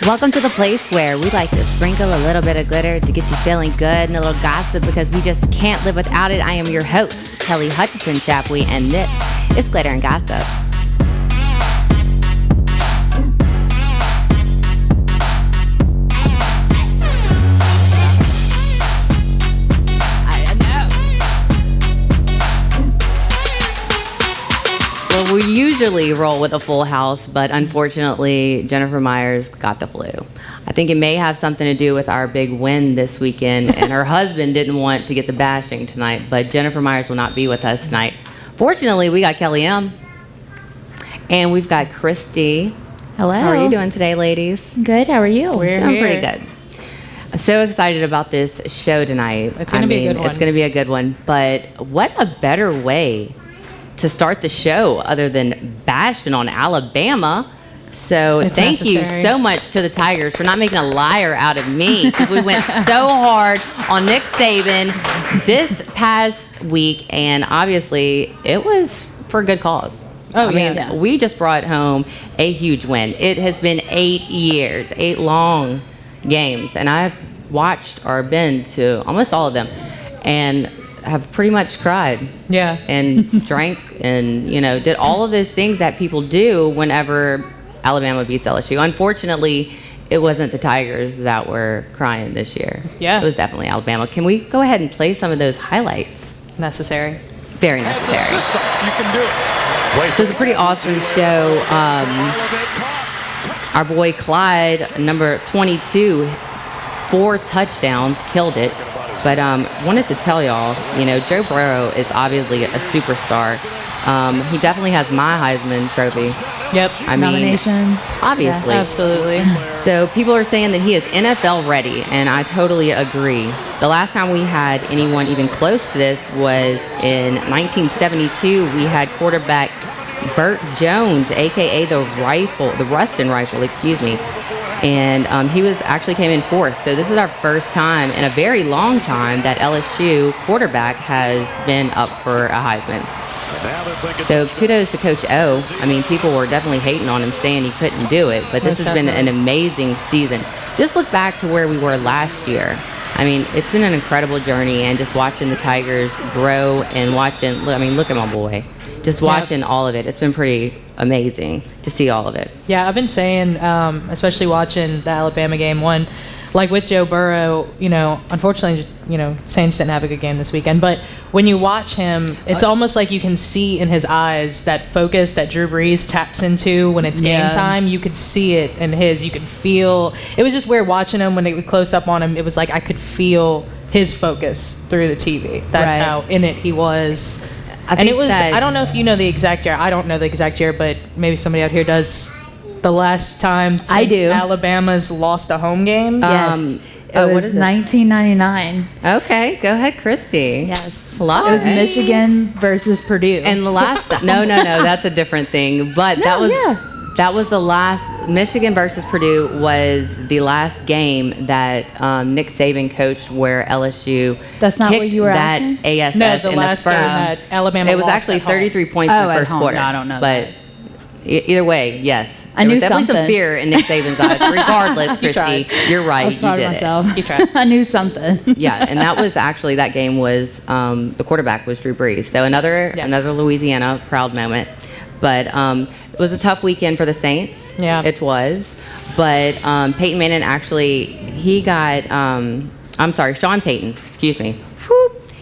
Welcome to the place where we like to sprinkle a little bit of glitter to get you feeling good and a little gossip because we just can't live without it. I am your host, Kelly Hutchinson Chapuis, and this is Glitter and Gossip. Well, we usually roll with a full house, but unfortunately, Jennifer Myers got the flu. I think it may have something to do with our big win this weekend, and her husband didn't want to get the bashing tonight, but Jennifer Myers will not be with us tonight. Fortunately, we got Kelly M. And we've got Christy. Hello. How are you doing today, ladies? Good. How are you? We're doing pretty good. I'm so excited about this show tonight. It's going to be a good one. It's going to be a good one, but what a better way to start the show other than bashing on Alabama. So thank you so much to the Tigers for not making a liar out of me, because we went so hard on Nick Saban this past week, and obviously it was for a good cause. I mean, we just brought home a huge win. It has been 8 years, 8 long games, and I've watched or been to almost all of them, and have pretty much cried. Yeah. And drank and, did all of those things that people do whenever Alabama beats LSU. Unfortunately, it wasn't the Tigers that were crying this year. Yeah. It was definitely Alabama. Can we go ahead and play some of those highlights? Necessary. Very necessary. The system, you can do it. So it's a pretty awesome show. Our boy Clyde, number 22, 4 touchdowns, killed it. But wanted to tell y'all, Joe Burrow is obviously a superstar. He definitely has my Heisman Trophy. Yep. Nomination. Obviously. Yeah, absolutely. So people are saying that he is NFL ready, and I totally agree. The last time we had anyone even close to this was in 1972. We had quarterback Burt Jones, a.k.a. the Ruston Rifle, and he actually came in 4th. So this is our first time in a very long time that LSU quarterback has been up for a Heisman. So kudos to Coach O. I mean, people were definitely hating on him, saying he couldn't do it, but this has been an amazing season. Just look back to where we were last year. I mean, it's been an incredible journey, and just watching the Tigers grow and look at my boy. Just watching all of it, it's been pretty amazing to see all of it. Yeah, I've been saying, especially watching the Alabama game, like with Joe Burrow, unfortunately, Saints didn't have a good game this weekend, but when you watch him, it's almost like you can see in his eyes that focus that Drew Brees taps into when it's game time. You could see it in his. You could feel. It was just weird watching him when they would close up on him. It was like I could feel his focus through the TV. That's how in it he was. And it was, I don't know if you know the exact year. I don't know the exact year, but maybe somebody out here does. The last time since Alabama's lost a home game? Yes. It was 1999. Okay, go ahead, Christy. Yes. It was Michigan versus Purdue. And the last, no, that's a different thing. But that was the last, Michigan versus Purdue was the last game that Nick Saban coached where LSU That's not kicked what you were that asking? ASS No, the in last the game first. that Alabama It was lost actually at home. 33 points in the first home. quarter. No, I don't know But either way, yes. I knew there was definitely something. some fear in Nick Saban's eyes. Regardless, Christy, you're right. I was proud you of did myself. You tried. I knew something. Yeah, and that game was the quarterback was Drew Brees. So another Louisiana proud moment. But it was a tough weekend for the Saints. Yeah, it was. But Peyton Manning he got Sean Payton. Excuse me.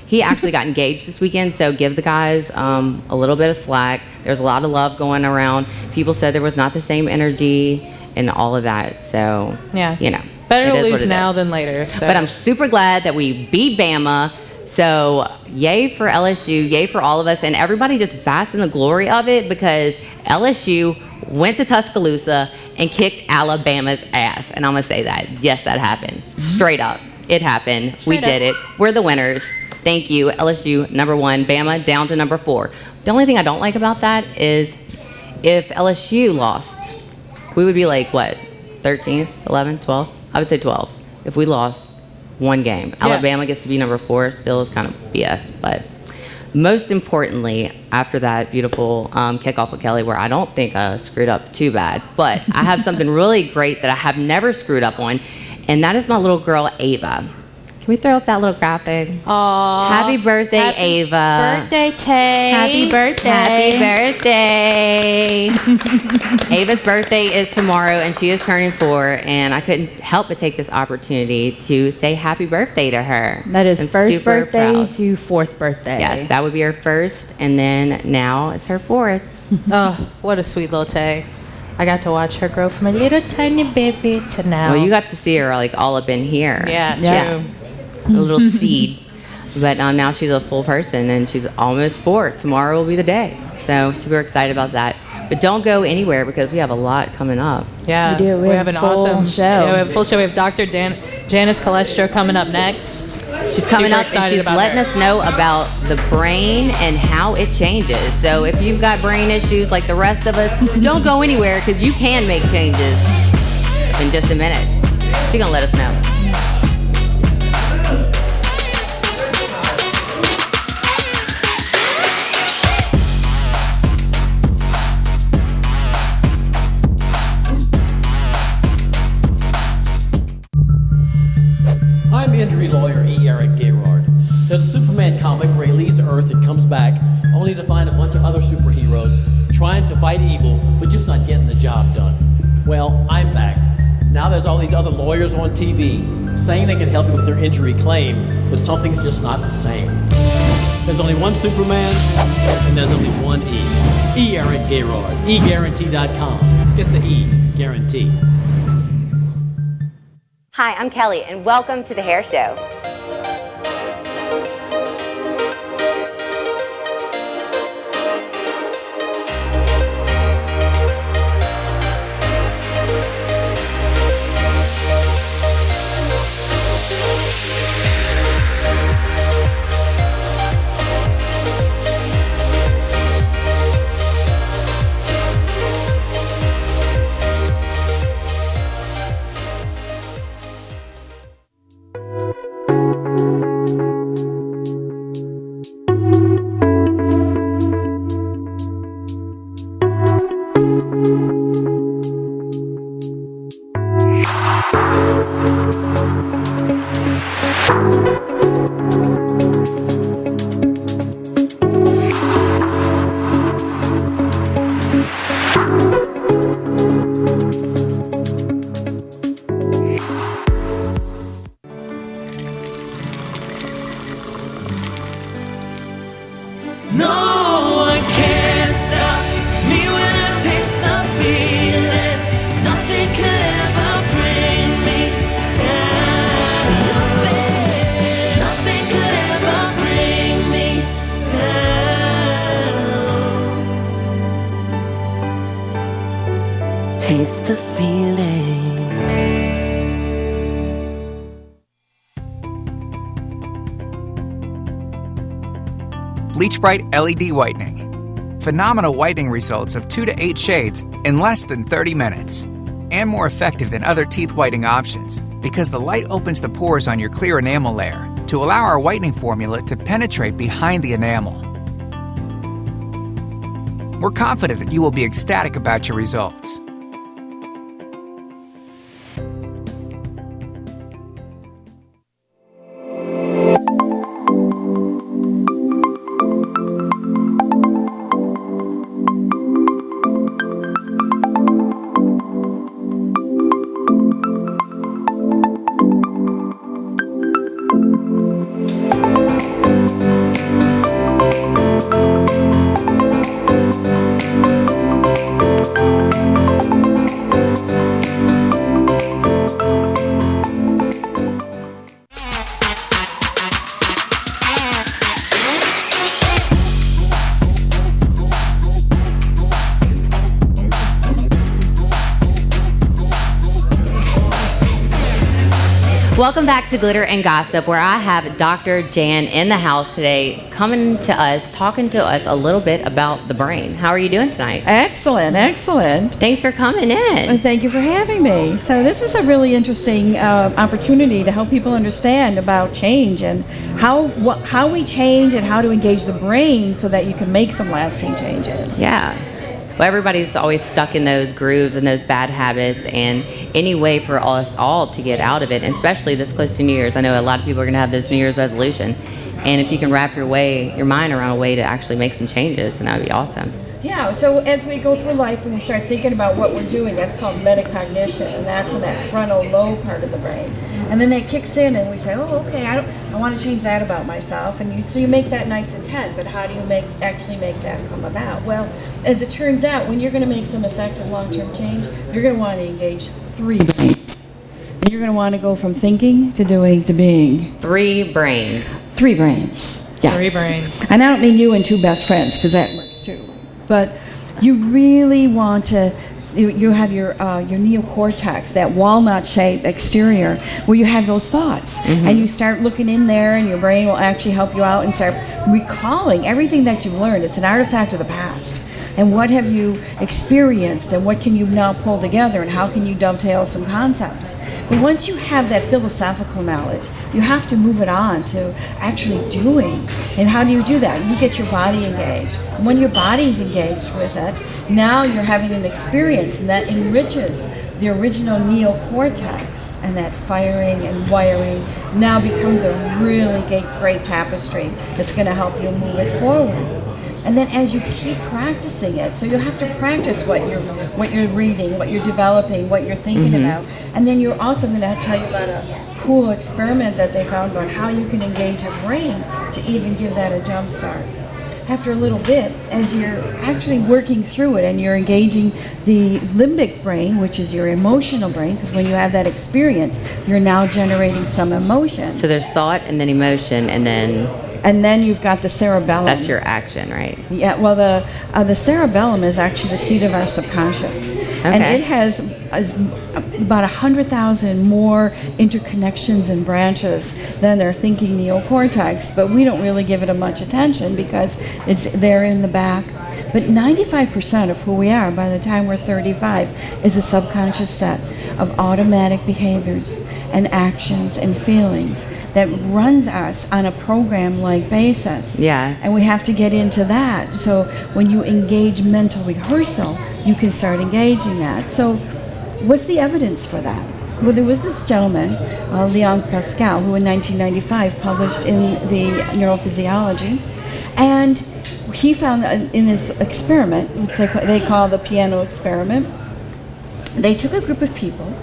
He actually got engaged this weekend, so give the guys a little bit of slack. There's a lot of love going around. People said there was not the same energy and all of that. So, better to lose now than later. So. But I'm super glad that we beat Bama So, yay for LSU, yay for all of us, and everybody just basked in the glory of it because LSU went to Tuscaloosa and kicked Alabama's ass. And I'm going to say that. Yes, that happened. Straight up. It happened. We did it. We're the winners. Thank you. LSU, number 1. Bama, down to number 4. The only thing I don't like about that is if LSU lost, we would be like, what, 13th, 11th, 12th? I would say 12 if we lost one game. Yeah. Alabama gets to be number 4. Still is kind of BS. But most importantly, after that beautiful kickoff with Kelly, where I don't think I screwed up too bad, but I have something really great that I have never screwed up on, and that is my little girl, Ava. Can we throw up that little graphic? Aww. Happy birthday, Ava. Birthday, Tay. Happy birthday. Happy birthday. Ava's birthday is tomorrow, and she is turning 4, and I couldn't help but take this opportunity to say happy birthday to her. That is I'm first super birthday proud. to 4th birthday. Yes, that would be her first, and then now it's her 4th. Oh, what a sweet little Tay. I got to watch her grow from a little tiny baby to now. Well, you got to see her like all up in here. Yeah, true. A little seed. But now she's a full person, and she's almost 4. Tomorrow will be the day. So super excited about that. But don't go anywhere because we have a lot coming up. Yeah, We do. We have an a full awesome show. Yeah, we have a full show. We have Dr. Janice Calestro coming up next. She's coming Super up and excited she's about letting her. us know about the brain and how it changes. So if you've got brain issues like the rest of us, don't go anywhere because you can make changes in just a minute. She's going to let us know. I'm injury lawyer E. Eric Gaylord. There's a Superman comic where he leaves Earth and comes back only to find a bunch of other superheroes trying to fight evil but just not getting the job done. Well, I'm back. Now there's all these other lawyers on TV saying they can help you with their injury claim, but something's just not the same. There's only one Superman, and there's only one E. E. Eric Gaylord. eGuarantee.com. Get the E. Guarantee. Hi, I'm Kelly, and welcome to The Hair Show. No one can stop me when I taste the feeling. Nothing could ever bring me down. Nothing could ever bring me down. Taste the feeling. Bleach Bright LED Whitening. Phenomenal whitening results of 2 to 8 shades in less than 30 minutes. And more effective than other teeth whitening options because the light opens the pores on your clear enamel layer to allow our whitening formula to penetrate behind the enamel. We're confident that you will be ecstatic about your results. Welcome back to Glitter and Gossip, where I have Dr. Jan in the house today, coming to us, talking to us a little bit about the brain. How are you doing tonight? Excellent, excellent. Thanks for coming in. Thank you for having me. So this is a really interesting opportunity to help people understand about change and how we change and how to engage the brain so that you can make some lasting changes. Yeah. Well, everybody's always stuck in those grooves and those bad habits, and any way for us all to get out of it, and especially this close to New Year's. I know a lot of people are going to have those New Year's resolution, and if you can wrap your mind around a way to actually make some changes, then that would be awesome. Yeah, so as we go through life and we start thinking about what we're doing, that's called metacognition, and that's in that frontal lobe part of the brain. And then that kicks in and we say, oh, okay, I want to change that about myself. And so you make that nice intent, but how do you actually make that come about? Well, as it turns out, when you're going to make some effective long-term change, you're going to want to engage 3 brains. And you're going to want to go from thinking to doing to being. 3 brains. 3 brains. Yes. 3 brains. And I don't mean you and 2 best friends, because that works too. But you really want to, you have your neocortex, that walnut-shaped exterior, where you have those thoughts. And you start looking in there, and your brain will actually help you out and start recalling everything that you've learned. It's an artifact of the past. And what have you experienced, and what can you now pull together, and how can you dovetail some concepts? But once you have that philosophical knowledge, you have to move it on to actually doing. And how do you do that? You get your body engaged. And when your body's engaged with it, now you're having an experience, and that enriches the original neocortex, and that firing and wiring now becomes a really great tapestry that's going to help you move it forward. And then as you keep practicing it, so you'll have to practice what you're reading, what you're developing, what you're thinking about. And then you're also going to tell you about a cool experiment that they found about how you can engage your brain to even give that a jump start. After a little bit, as you're actually working through it and you're engaging the limbic brain, which is your emotional brain, because when you have that experience, you're now generating some emotion. So there's thought and then emotion, and then you've got the cerebellum. that's your action, right? Yeah, well, the cerebellum is actually the seat of our subconscious. And it has about 100,000 more interconnections and branches than their thinking neocortex, but we don't really give it much attention because it's there in the back. But 95% of who we are by the time we're 35 is a subconscious set of automatic behaviors and actions and feelings that runs us on a program-like basis. Yeah. And we have to get into that. So when you engage mental rehearsal, you can start engaging that. So what's the evidence for that? Well, there was this gentleman, Leon Pascal, who in 1995 published in the Neurophysiology, and he found in his experiment, which they call the piano experiment, they took a group of people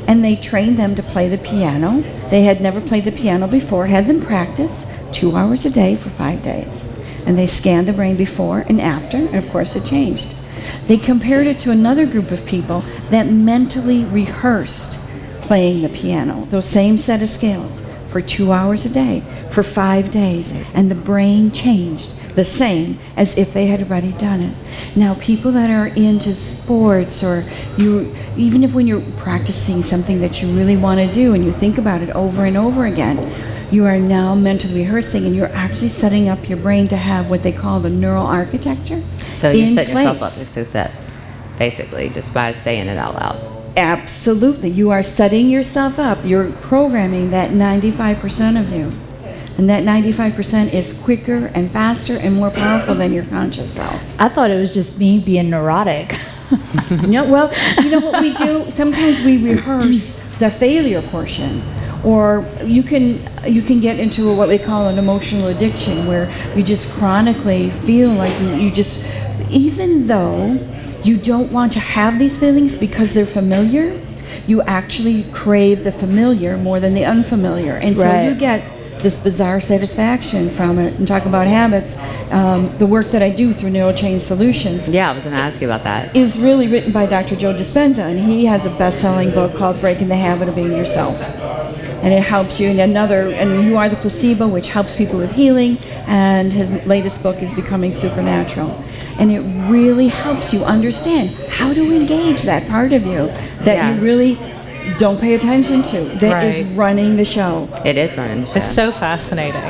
and they trained them to play the piano. They had never played the piano before, had them practice 2 hours a day for 5 days. And they scanned the brain before and after, and of course it changed. They compared it to another group of people that mentally rehearsed playing the piano, those same set of scales, for 2 hours a day, for 5 days, and the brain changed the same as if they had already done it. Now, people that are into sports, or even if when you're practicing something that you really want to do and you think about it over and over again, you are now mentally rehearsing, and you're actually setting up your brain to have what they call the neural architecture. So you're setting yourself up for success, basically, just by saying it out loud. Absolutely. You are setting yourself up. You're programming that 95% of you. And that 95% is quicker and faster and more powerful than your conscious self. I thought it was just me being neurotic. No, well, you know what we do? Sometimes we rehearse the failure portion. Or you can get into what we call an emotional addiction, where you just chronically feel like you just, even though you don't want to have these feelings because they're familiar, you actually crave the familiar more than the unfamiliar. And so you get this bizarre satisfaction from it. And talk about habits, the work that I do through NeuroChange Solutions. Yeah, I was going to ask you about that. Is really written by Dr. Joe Dispenza, and he has a best-selling book called Breaking the Habit of Being Yourself. And it helps you. And You Are the Placebo, which helps people with healing. And his latest book is Becoming Supernatural. And it really helps you understand how to engage that part of you that you really don't pay attention to, that is Right. running the show. It is running the show. It's so fascinating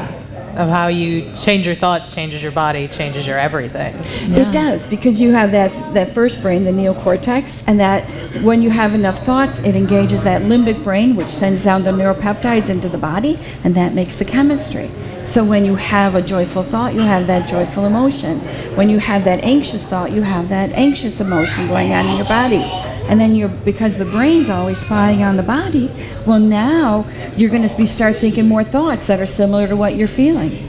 of how you change your thoughts, changes your body, changes your everything. It does, because you have that first brain, the neocortex, and that when you have enough thoughts, it engages that limbic brain, which sends down the neuropeptides into the body, and that makes the chemistry. So when you have a joyful thought, you have that joyful emotion. When you have that anxious thought, you have that anxious emotion going on in your body. And then because the brain's always spying on the body, well, now you're going to start thinking more thoughts that are similar to what you're feeling.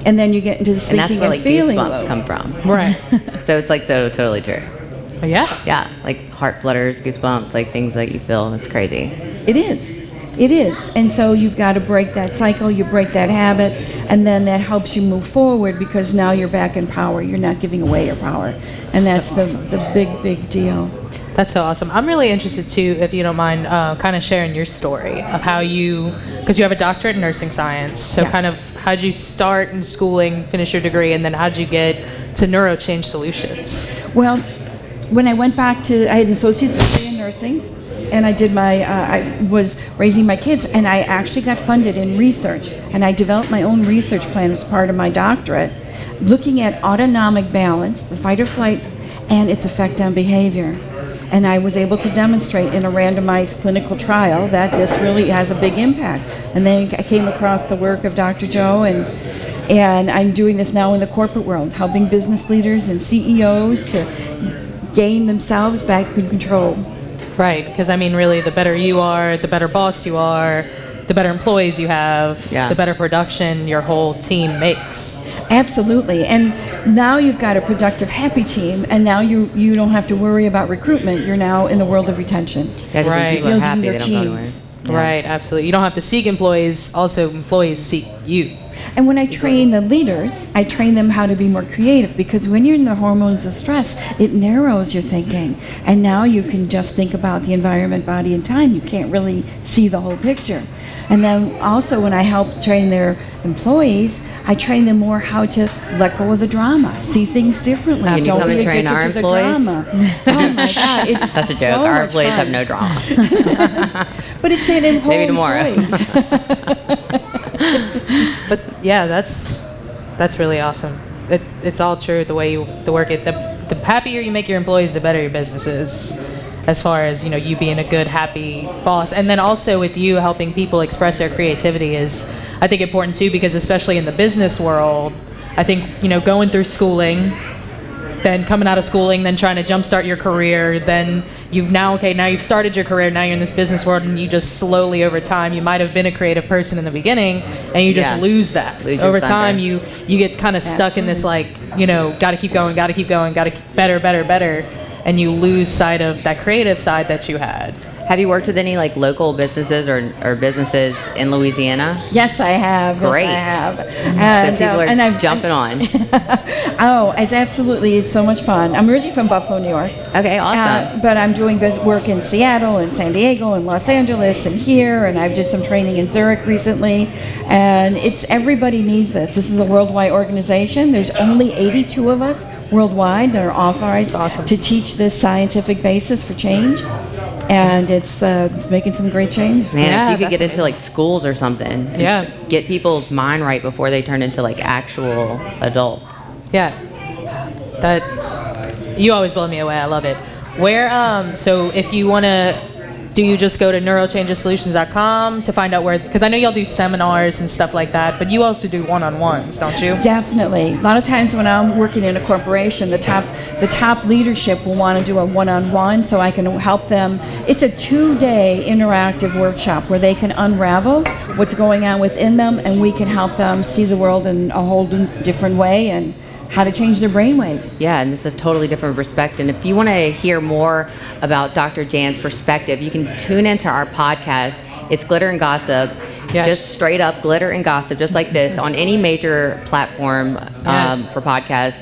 And then you get into the And that's thinking where and like feeling goosebumps mode. come from. Right. So it's like so totally true. Yeah. Yeah, like heart flutters, goosebumps, like things that you feel. It's crazy. It is. It is. And so you've got to break that cycle, you break that habit, and then that helps you move forward because now you're back in power. You're not giving away your power. And that's the big, big deal. That's so awesome. I'm really interested too, if you don't mind, kind of sharing your story of how because you have a doctorate in nursing science. So Yes. kind of how'd you start in schooling, finish your degree, and then how'd you get to NeuroChange Solutions? Well, when I went back I had an associate's degree in nursing, and I did I was raising my kids, and I actually got funded in research, and I developed my own research plan as part of my doctorate, looking at autonomic balance, the fight or flight, and its effect on behavior. And I was able to demonstrate in a randomized clinical trial that this really has a big impact. And then I came across the work of Dr. Joe, and I'm doing this now in the corporate world, helping business leaders and CEOs to gain themselves back in control. Right, because I mean, really, the better you are, the better boss you are, the better employees you have, Yeah. the better production your whole team makes. Absolutely. And now you've got a productive, happy team, and now you don't have to worry about recruitment. You're now in the world of retention. Yeah, 'cause when Right. people are Building happy, your they don't go anywhere. teams. Yeah. Right, absolutely. You don't have to seek employees, also employees seek you. And when I train the leaders, I train them how to be more creative, because when you're in the hormones of stress, it narrows your thinking. And now you can just think about the environment, body, and time. You can't really see the whole picture. And then also when I help train their employees, I train them more how to let go of the drama, see things differently. Can you Don't come be and train addicted our to the employees? drama. Oh my God, it's That's a so joke. Our much employees have fun. no drama. But it's an whole Maybe tomorrow. employee. But yeah, that's really awesome. It's all true. The way the work it, the happier you make your employees, the better your business is. As far as you being a good, happy boss, and then also with you helping people express their creativity is, I think, important too, because especially in the business world, I think going through schooling, then coming out of schooling, then trying to jumpstart your career, then now you've started your career, now you're in this business world, and you just slowly over time, you might have been a creative person in the beginning, and you just Yeah. lose that. Lose your Over thunder. time, you get kind of stuck in this got to keep going, got to keep going, got to keep better, and you lose sight of that creative side that you had. Have you worked with any like local businesses or businesses in Louisiana? Yes, I have. Yes, Great. I have. So And, people are and I've jumping on. Oh, it's so much fun. I'm originally from Buffalo, New York. Okay, awesome. But I'm doing work in Seattle and San Diego and Los Angeles and here, and I've did some training in Zurich recently. And everybody needs this. This is a worldwide organization. There's only 82 of us worldwide that are authorized to teach this scientific basis for change. And it's making some great change. Man, Yeah, if you could that's get into like schools or something, and Yeah. get people's mind right before they turn into like actual adults. Yeah, that you always blow me away. I love it. Where so if you want to, do you just go to neurochangesolutions.com to find out where? Because I know y'all do seminars and stuff like that, but you also do one-on-ones, don't you? Definitely. A lot of times when I'm working in a corporation, the top leadership will want to do a one-on-one, so I can help them. It's a 2-day interactive workshop where they can unravel what's going on within them, and we can help them see the world in a whole different way and how to change their brainwaves. Yeah, and this is a totally different perspective. And if you want to hear more about Dr. Jan's perspective, you can tune into our podcast. It's Glitter and Gossip. Yes. Just straight up glitter and gossip, just like this, on any major platform for podcasts.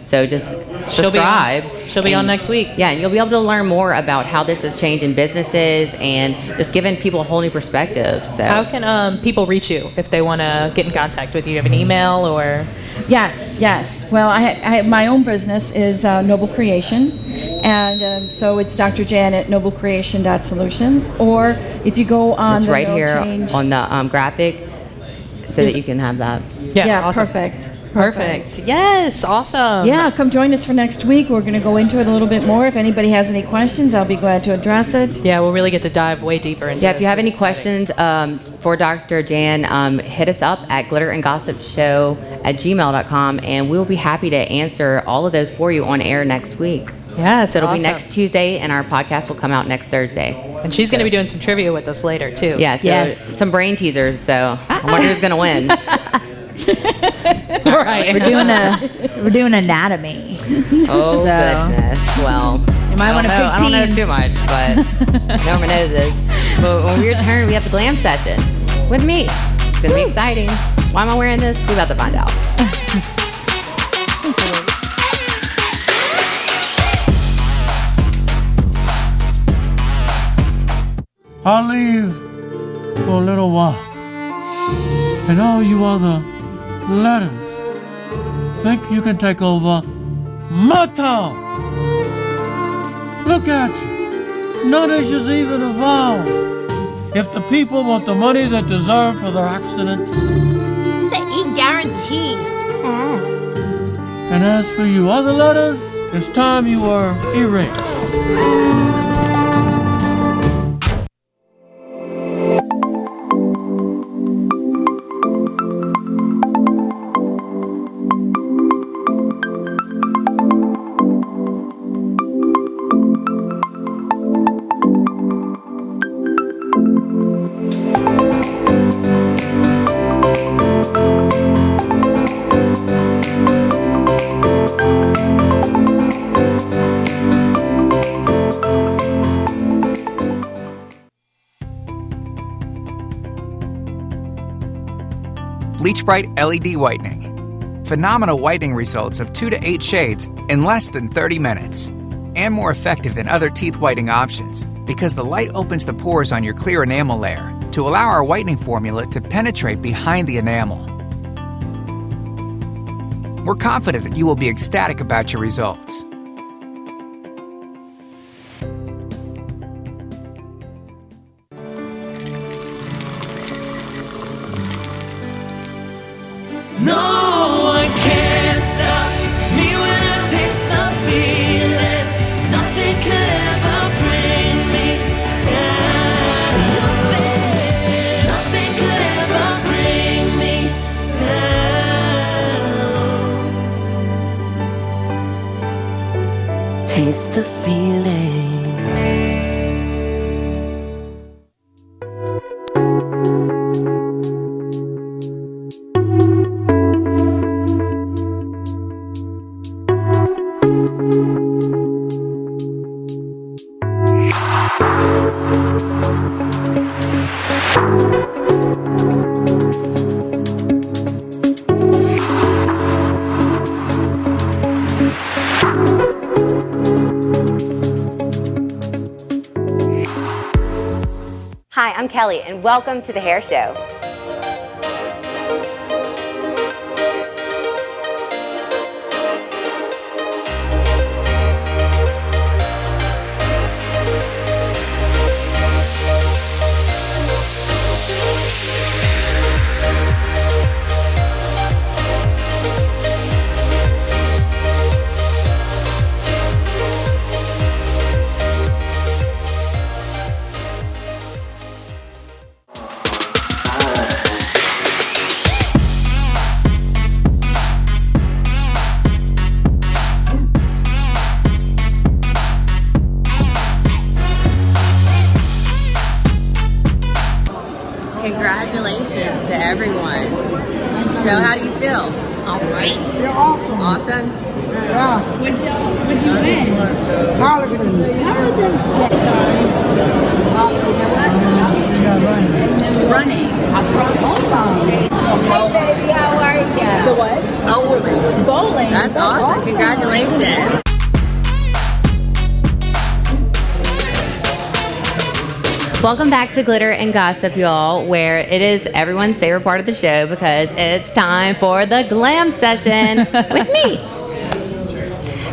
So just subscribe. She'll be on next week. Yeah, and you'll be able to learn more about how this is changing businesses and just giving people a whole new perspective. So How can people reach you if they want to get in contact with you? Do you have an email or? Yes. Well, I my own business is Noble Creation, and So it's Dr. Jan at noblecreation.solutions. Or if you go on It's the right No here Change. on the graphic so that you can have that. Yeah, awesome. Perfect. Perfect. Yes, awesome. Yeah, come join us for next week. We're going to go into it a little bit more. If anybody has any questions, I'll be glad to address it. Yeah, we'll really get to dive way deeper into Yeah, this. if you have Really any exciting. questions for Dr. Jan, hit us up at glitterandgossipshow@gmail.com, and we'll be happy to answer all of those for you on air next week. Yes, So it'll be awesome. next Tuesday, and our podcast will come out next Thursday. And she's going to be doing some trivia with us later, too. Yeah, so Yes. some brain teasers, so I wonder who's going to win. Right. We're doing anatomy. Oh, So- goodness. Well, You might want to pick I don't know teams. too much, but Norma knows this. But when we return, we have the glam session with me. It's going to be exciting. Why am I wearing this? We're about to find out. I'll leave for a little while. And all you other letters think you can take over my town. Look at you. None of you's even a vowel. If the people want the money they deserve for their accident, The E-guarantee. and as for you other letters, it's time you were erased. Bleach Bright LED Whitening. Phenomenal whitening results of 2 to 8 shades in less than 30 minutes. And more effective than other teeth whitening options because the light opens the pores on your clear enamel layer to allow our whitening formula to penetrate behind the enamel. We're confident that you will be ecstatic about your results. No one can stop me when I taste the feeling. Nothing could ever bring me down. Nothing could ever bring me down. Taste the feeling. Hi, I'm Kelly, and welcome to The Hair Show. Congratulations to everyone. So how do you feel? All right. You're awesome. Awesome? Yeah. What'd you win? Darlington. Running. Awesome. Hey baby, how are you? So what? Bowling. That's awesome. Congratulations. Welcome back to Glitter and Gossip, y'all, where it is everyone's favorite part of the show because it's time for the glam session with me.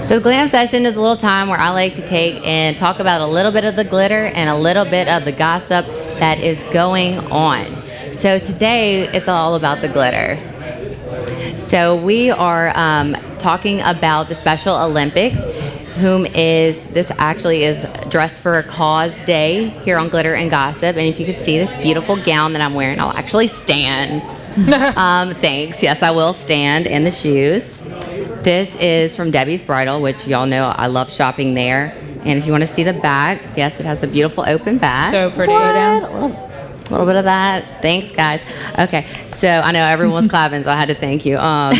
So Glam Session is a little time where I like to take and talk about a little bit of the glitter and a little bit of the gossip that is going on. So today it's all about the glitter. So we are talking about the Special Olympics, this actually is Dress for a Cause Day here on Glitter and Gossip. And if you could see this beautiful gown that I'm wearing, I'll actually stand. Thanks. Yes, I will stand, and the shoes. This is from Debbie's Bridal, which y'all know I love shopping there. And if you want to see the back, yes, it has a beautiful open back. So pretty. A little bit of that. Thanks, guys. Okay, so I know everyone was clapping, so I had to thank you. So I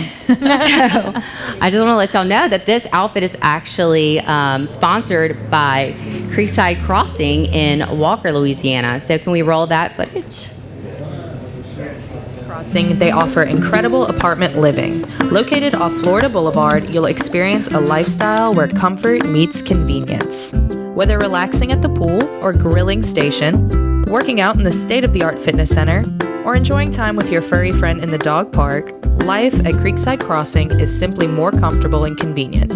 just want to let y'all know that this outfit is actually sponsored by Creekside Crossing in Walker, Louisiana. So can we roll that footage? Crossing, they offer incredible apartment living. Located off Florida Boulevard, you'll experience a lifestyle where comfort meets convenience. Whether relaxing at the pool or grilling station, working out in the state-of-the-art fitness center, or enjoying time with your furry friend in the dog park, life at Creekside Crossing is simply more comfortable and convenient.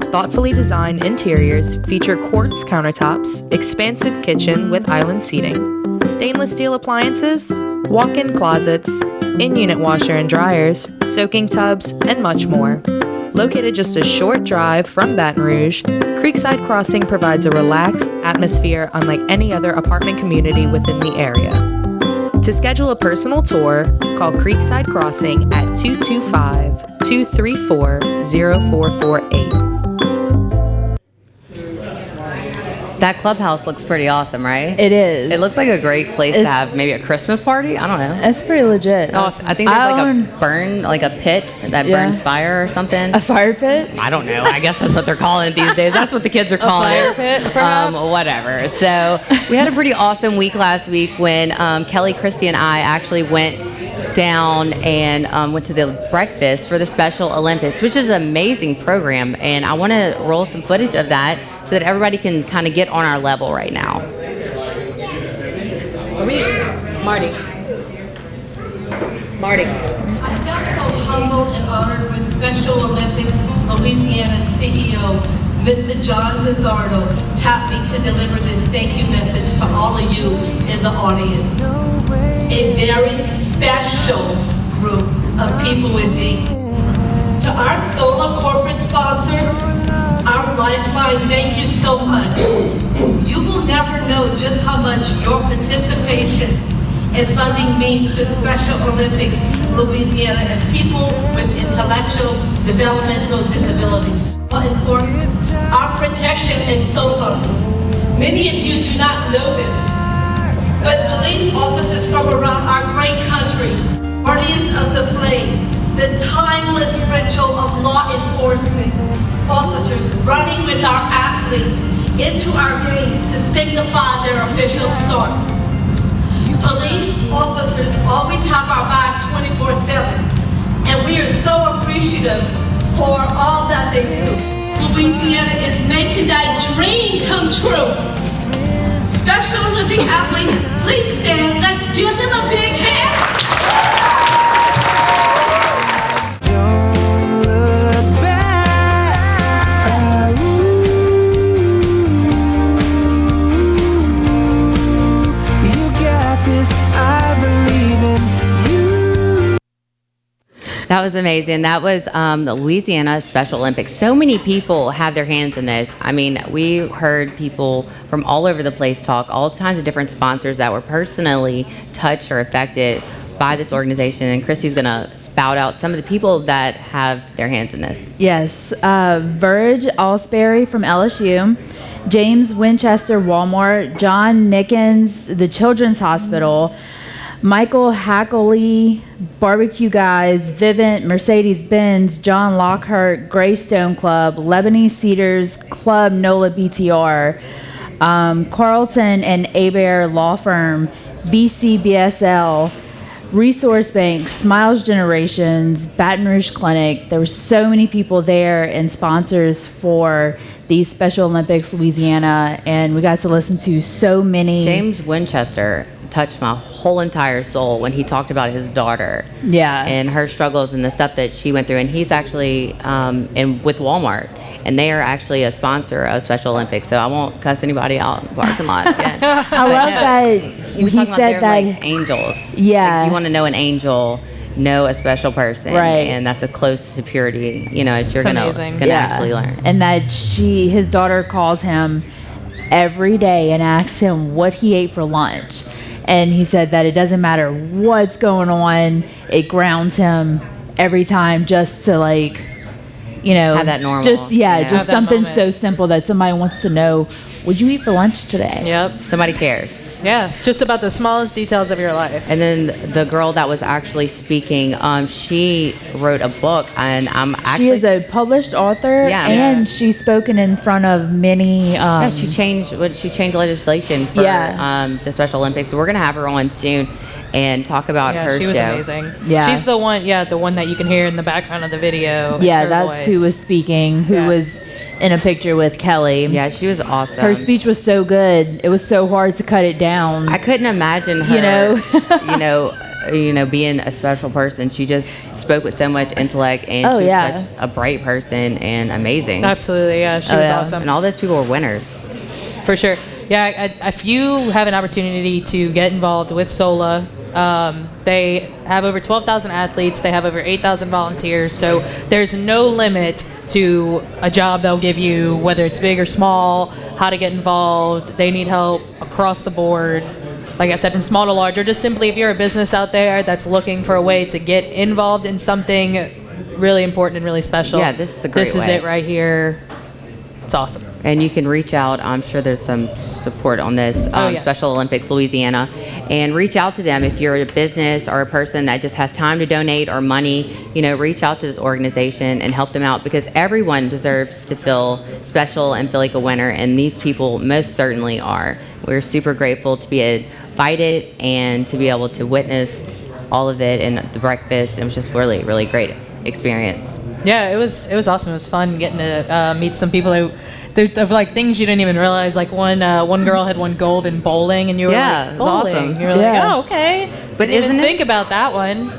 Thoughtfully designed interiors feature quartz countertops, expansive kitchen with island seating, stainless steel appliances, walk-in closets, in-unit washer and dryers, soaking tubs, and much more. Located just a short drive from Baton Rouge, Creekside Crossing provides a relaxed atmosphere unlike any other apartment community within the area. To schedule a personal tour, call Creekside Crossing at 225-234-0448. That clubhouse looks pretty awesome, right? It is. It looks like a great place to have maybe a Christmas party. I don't know. It's pretty legit. Awesome. I think there's like a pit that burns fire or something. A fire pit? I don't know. I guess that's what they're calling it these days. That's what the kids are calling fire it. pit, perhaps? Whatever. So we had a pretty awesome week last week when Kelly, Christy, and I actually went down and went to the breakfast for the Special Olympics, which is an amazing program. And I want to roll some footage of that so that everybody can kind of get on our level right now. Marty. I felt so humbled and honored when Special Olympics Louisiana CEO Mr. John Gazzardo tapped me to deliver this thank you message to all of you in the audience. A very special group of people indeed. To our SOLA corporate sponsors, our lifeline, thank you so much. You will never know just how much your participation and funding means to Special Olympics Louisiana and people with intellectual developmental disabilities. Enforcement, our protection and SOLA. Many of you do not know this, but police officers from around our great country, guardians of the flame, the timeless ritual of law enforcement, officers running with our athletes into our games to signify their official start. Police officers always have our back 24/7, and we are so appreciative for all that they do. Louisiana is making that dream come true. Special Olympic athletes, please stand. Let's give them a big hand. That was amazing. That was the Louisiana Special Olympics. So many people have their hands in this. I mean, we heard people from all over the place talk, all kinds of different sponsors that were personally touched or affected by this organization. And Christy's going to spout out some of the people that have their hands in this. Yes. Verge Alsbury from LSU, James Winchester Walmart, John Nickens, the Children's Hospital, Michael Hackley, Barbecue Guys, Vivint, Mercedes-Benz, John Lockhart, Greystone Club, Lebanese Cedars, Club NOLA BTR, Carlton and Abear Law Firm, BCBSL, Resource Bank, Smiles Generations, Baton Rouge Clinic. There were so many people there and sponsors for the Special Olympics Louisiana, and we got to listen to so many. James Winchester touched my whole entire soul when he talked about his daughter. Yeah. And her struggles and the stuff that she went through. And he's actually with Walmart, and they are actually a sponsor of Special Olympics. So I won't cuss anybody out in the parking lot again. I love that he was talking about said they're that like angels. Yeah. Like, if you want to know an angel, know a special person. Right. And that's as close to purity, as you're gonna actually learn. And that his daughter calls him every day and asks him what he ate for lunch. And he said that it doesn't matter what's going on, it grounds him every time just to have that normal. Just Have just that something moment. so simple that somebody wants to know, what'd you eat for lunch today? Yep. Somebody cares. Yeah, just about the smallest details of your life. And then the girl that was actually speaking, she wrote a book, and I'm actually. She is a published author, and she's spoken in front of many. She changed legislation for the Special Olympics. So we're gonna have her on soon and talk about her she was show. amazing. Yeah. She's the one that you can hear in the background of the video. It's Yeah, her that's voice. who was speaking. Who was in a picture with Kelly. Yeah, she was awesome. Her speech was so good. It was so hard to cut it down. I couldn't imagine her, being a special person. She just spoke with so much intellect, and she was such a bright person and amazing. Absolutely, yeah, she was awesome. And all those people were winners. For sure. Yeah, if you have an opportunity to get involved with SOLA, they have over 12,000 athletes. They have over 8,000 volunteers. So there's no limit to a job they'll give you, whether it's big or small, how to get involved. They need help across the board. Like I said, from small to large, or just simply if you're a business out there that's looking for a way to get involved in something really important and really special. Yeah, this is a great This is way. it right here. It's awesome. And you can reach out. I'm sure there's some support on this, Special Olympics Louisiana. And reach out to them if you're a business or a person that just has time to donate or money. Reach out to this organization and help them out, because everyone deserves to feel special and feel like a winner. And these people most certainly are. We're super grateful to be invited and to be able to witness all of it and the breakfast. It was just really, really great experience. Yeah, it was awesome. It was fun getting to meet some people of things you didn't even realize. Like one girl had won gold in bowling, and you were like, it was bowling. awesome. You were like, oh, okay. But Didn't even isn't it- think about that one.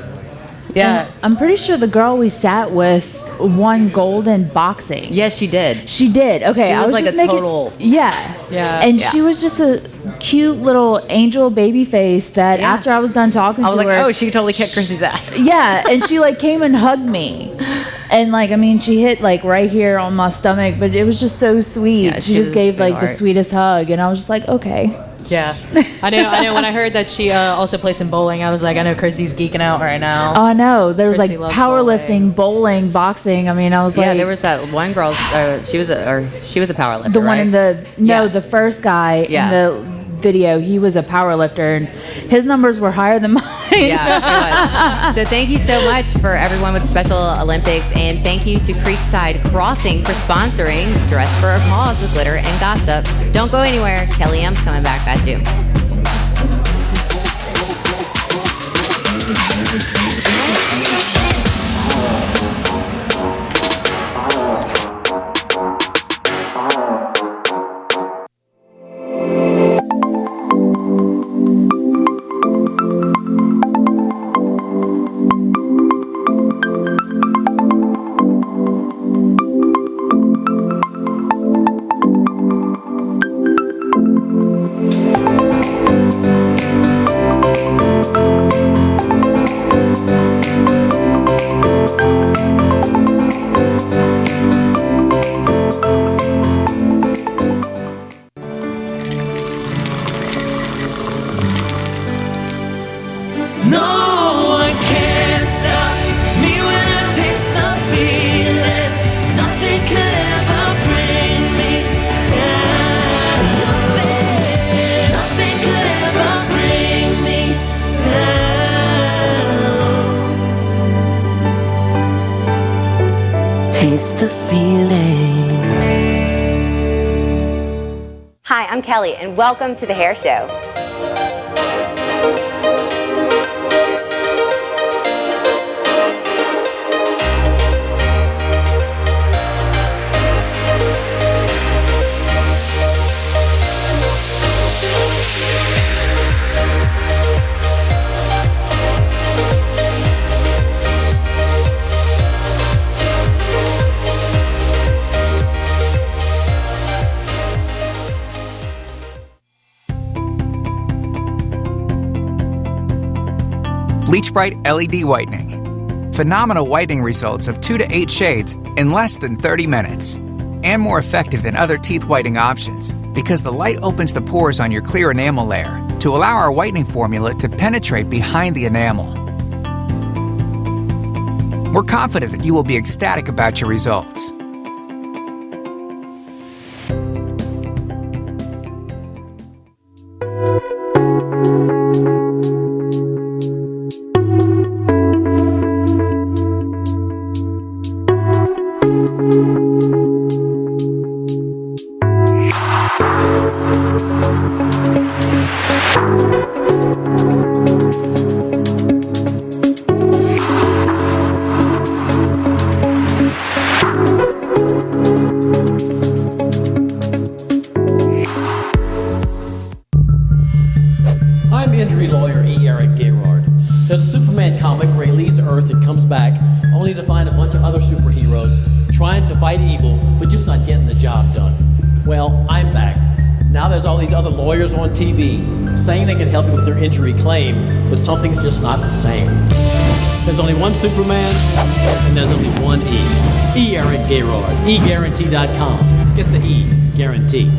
Yeah. And I'm pretty sure the girl we sat with won gold in boxing. Yes, she did. She did. Okay, She I was was like just a making, total- Yeah. Yeah. And Yeah. she was just a cute little angel baby face that Yeah. after I was done talking I was to like, her. oh, she could totally kick Chrissy's ass. Yeah, and she came and hugged me. And she hit right here on my stomach, but it was just so sweet. Yeah, she she just was a gave the sweetheart. sweetest hug, and I was just like, okay. Yeah. I know. When I heard that she also plays in bowling, I was like, I know Christy's geeking out right now. Oh, I know. There was Christy loves powerlifting, bowling, boxing. I mean, I was Yeah, there was that one girl. She was a power lifter. the one right? in the first guy Yeah. in the video. He was a power lifter, and his numbers were higher than mine. Yeah, it was. So thank you so much for everyone with Special Olympics, and thank you to Creekside Crossing for sponsoring Dress for a Cause with Glitter and Gossip. Don't go anywhere. Kelly M's coming back at you. No one can stop me when I taste the feeling. Nothing could ever bring me down. Nothing could ever bring me down. Taste the feeling. Hi, I'm Kelly, and welcome to The Hair Show. Bleach Bright LED Whitening. Phenomenal whitening results of 2 to 8 shades in less than 30 minutes. And more effective than other teeth whitening options because the light opens the pores on your clear enamel layer to allow our whitening formula to penetrate behind the enamel. We're confident that you will be ecstatic about your results. I'm injury lawyer E. Eric Gerard. There's a Superman comic where he leaves Earth and comes back only to find a bunch of other superheroes trying to fight evil but just not getting the job done. Well, I'm back. Now there's all these other lawyers on TV saying they can help you with their injury claim, but something's just not the same. There's only one Superman, and there's only one E. E. Eric Gerard. eGuarantee.com. Get the E. Guarantee.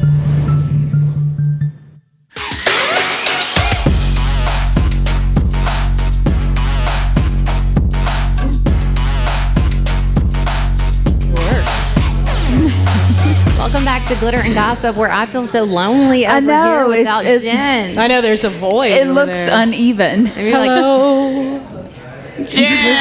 Welcome back to Glitter and Gossip, where I feel so lonely over here without Jen. I know there's a void. It over looks there. uneven. I mean, hello, Jen.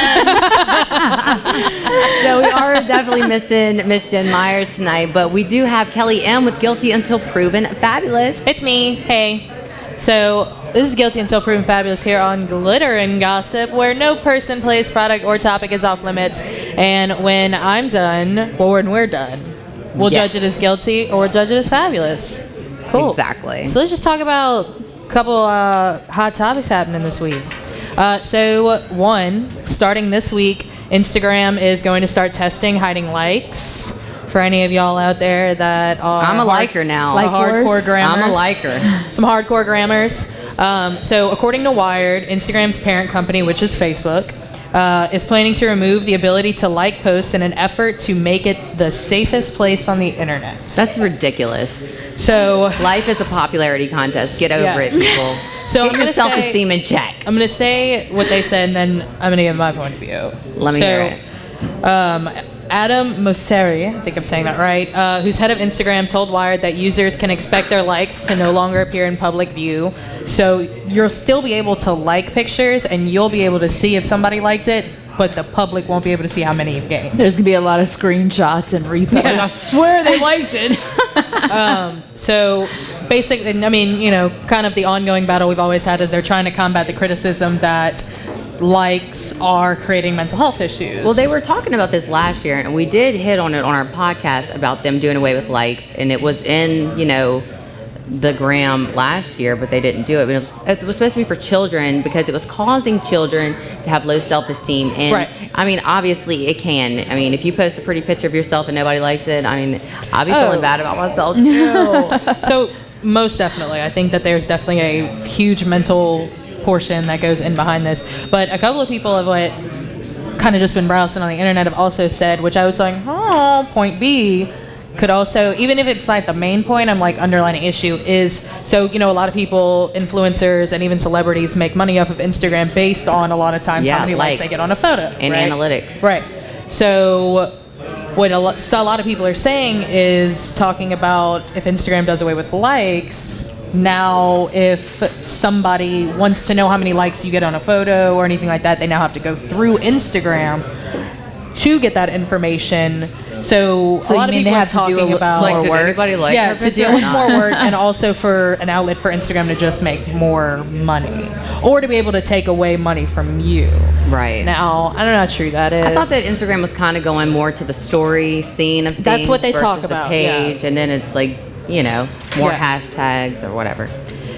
So we are definitely missing Miss Jen Myers tonight, but we do have Kelly M with Guilty Until Proven Fabulous. It's me. Hey. So this is Guilty Until Proven Fabulous here on Glitter and Gossip, where no person, place, product, or topic is off limits. And when I'm done, well, when we're done, we'll judge it as guilty or we'll judge it as fabulous. Cool. Exactly. So let's just talk about a couple hot topics happening this week. So one, starting this week, Instagram is going to start testing hiding likes. For any of y'all out there that are I'm a liker now. hardcore grammars. I'm a liker. Some hardcore grammars. So according to Wired, Instagram's parent company, which is Facebook, is planning to remove the ability to like posts in an effort to make it the safest place on the internet. That's ridiculous. So life is a popularity contest. Get over it, people. So get your self-esteem in check. I'm going to say what they said, and then I'm going to give my point of view. Let me hear it. Adam Mosseri, I think I'm saying that right, who's head of Instagram, told Wired that users can expect their likes to no longer appear in public view. So you'll still be able to like pictures, and you'll be able to see if somebody liked it, but the public won't be able to see how many you've gained. There's going to be a lot of screenshots and reposts. Yes. I swear they liked it. So basically, I mean, you know, kind of the ongoing battle we've always had is they're trying to combat the criticism that likes are creating mental health issues. Well, they were talking about this last year, and we did hit on it on our podcast about them doing away with likes, and it was in, you know, the gram last year, but they didn't do it. But it was supposed to be for children because it was causing children to have low self-esteem. And right. I mean, obviously it can. I mean, if you post a pretty picture of yourself and nobody likes it, I mean, I'll be feeling bad about myself too. So most definitely, I think that there's definitely a huge mental portion that goes in behind this. But a couple of people have kind of just been browsing on the internet have also said, which I was like, point B could also, even if it's like the main point, I'm like underlining issue is, so, you know, a lot of people, influencers and even celebrities make money off of Instagram based on a lot of times how many likes they get on a photo. And right? analytics. Right. So what a lot of people are saying is talking about if Instagram does away with likes, now if somebody wants to know how many likes you get on a photo or anything like that, they now have to go through Instagram to get that information. So a lot of people are talking about like, did anybody like her to picture deal or with not? more work and also for an outlet for Instagram to just make more money or to be able to take away money from you. Right. Now, I don't know how true that is. I thought that Instagram was kind of going more to the story scene of things. That's what they versus talk the about, page, yeah. And then it's like, you know, more Yeah. hashtags or whatever.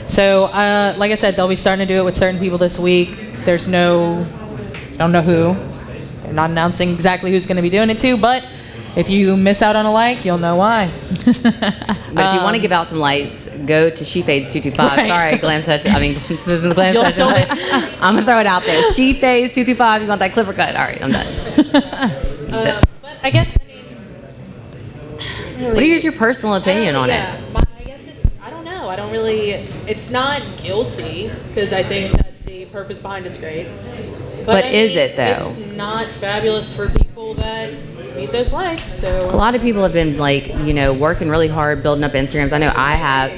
So, like I said, they'll be starting to do it with certain people this week. There's don't know who. They're not announcing exactly who's going to be doing it to, but if you miss out on a like, you'll know why. But if you want to give out some likes, go to SheFades225. Right. Sorry, Glam Session. I mean, this isn't the Glam You'll Session. still but I'm gonna throw it out there. SheFades225. You want that clipper cut? All right, I'm done. But I guess, What is your personal opinion on it? I guess I don't know. I don't really, it's not guilty because I think that the purpose behind it's great. But I is mean, it, though? It's not fabulous for people that need those likes. So A lot of people have been working really hard, building up Instagrams. I know I have,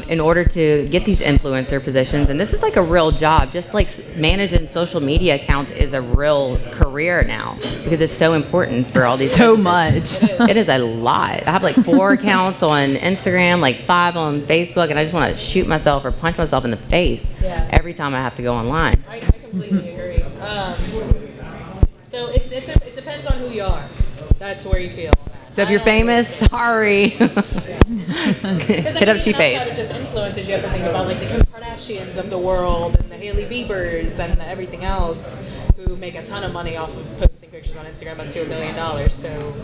in order to get these influencer positions. And this is like a real job. Just like managing social media accounts is a real career now because it's so important for all these. So purposes. much. It is a lot. I have like 4 accounts on Instagram, like 5 on Facebook, and I just want to shoot myself or punch myself in the face every time I have to go online. I completely agree. So it depends on who you are. That's where you feel. So if you're famous, sorry. Hit up SheFades. Outside of just influencers, you have to think about like the Kim Kardashians of the world and the Hailey Biebers and everything else who make a ton of money off of posting pictures on Instagram up to $1 million. So